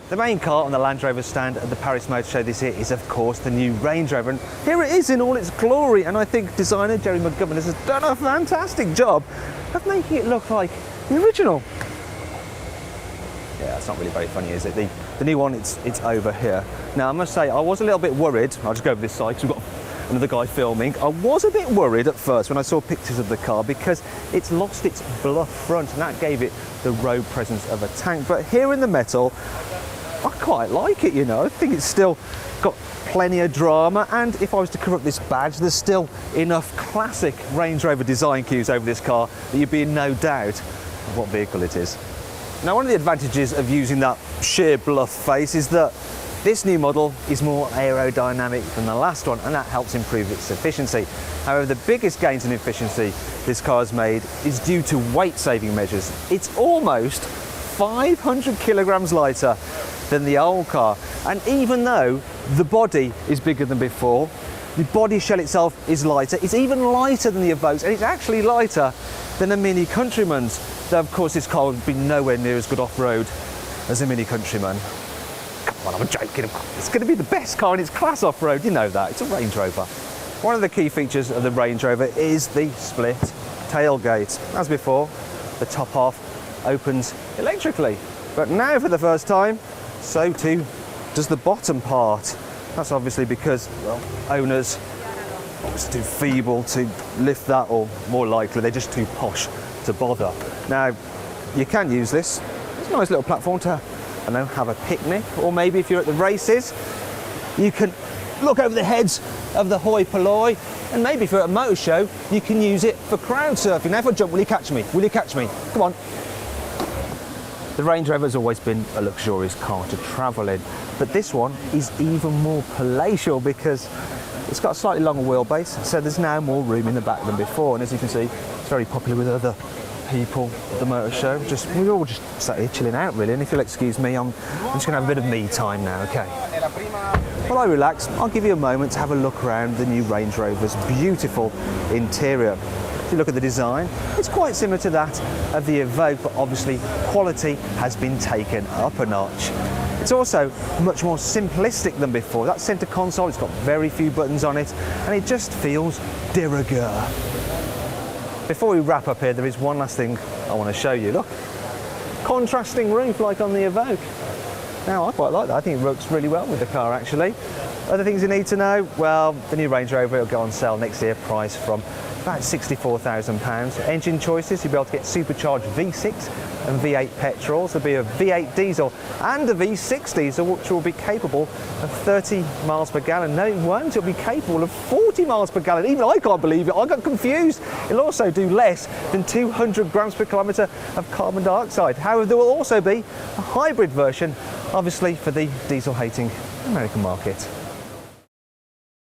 The main car on the Land Rover stand at the Paris Motor Show this year is, of course, the new Range Rover. And here it is in all its glory. And I think designer Jerry McGovern has done a fantastic job of making it look like the original. Yeah, it's not really very funny, is it? The new one, it's over here. Now, I must say, I was a little bit worried. I'll just go over this side because we've got another guy filming. I was a bit worried at first when I saw pictures of the car because it's lost its bluff front and that gave it the road presence of a tank. But here in the metal, I quite like it, you know. I think it's still got plenty of drama, and if I was to cover up this badge, there's still enough classic Range Rover design cues over this car that you'd be in no doubt of what vehicle it is. Now, one of the advantages of using that sheer bluff face is that this new model is more aerodynamic than the last one, and that helps improve its efficiency. However, the biggest gains in efficiency this car has made is due to weight-saving measures. It's almost 500 kilograms lighter than the old car, and even though the body is bigger than before, the body shell itself is lighter. It's even lighter than the Evoque's, and it's actually lighter than a Mini Countryman's, though of course this car would be nowhere near as good off-road as a Mini Countryman. Come on, I'm joking. It's going to be the best car in its class off-road, you know that. It's a Range Rover. One of the key features of the Range Rover is the split tailgate. As before, the top half opens electrically, but now for the first time, so too does the bottom part. That's obviously because, well, owners are just too feeble to lift that, or more likely they're just too posh to bother. Now, you can use this. It's a nice little platform to, I don't know, have a picnic, or maybe if you're at the races, you can look over the heads of the hoi polloi, and maybe if you're at a motor show, you can use it for crowd surfing. Now, if I jump, will you catch me? Will you catch me? Come on. The Range Rover has always been a luxurious car to travel in, but this one is even more palatial because it's got a slightly longer wheelbase, so there's now more room in the back than before. And as you can see, it's very popular with other people at the motor show. We're all just sat here chilling out, really. And if you'll excuse me, I'm just going to have a bit of me time now, okay? While I relax, I'll give you a moment to have a look around the new Range Rover's beautiful interior. If you look at the design, it's quite similar to that of the Evoque, but obviously quality has been taken up a notch. It's also much more simplistic than before. That centre console, it's got very few buttons on it, and it just feels de rigueur. Before we wrap up here, there is one last thing I want to show you. Look, contrasting roof like on the Evoque. Now, I quite like that. I think it works really well with the car, actually. Other things you need to know, well, the new Range Rover will go on sale next year, priced from about £64,000. Engine choices, you'll be able to get supercharged V6 and V8 petrols. There'll be a V8 diesel and a V6 diesel, which will be capable of 30 miles per gallon. No, it won't. It'll be capable of 40 miles per gallon. Even I can't believe it. I got confused. It'll also do less than 200 grams per kilometre of carbon dioxide. However, there will also be a hybrid version, obviously for the diesel-hating American market.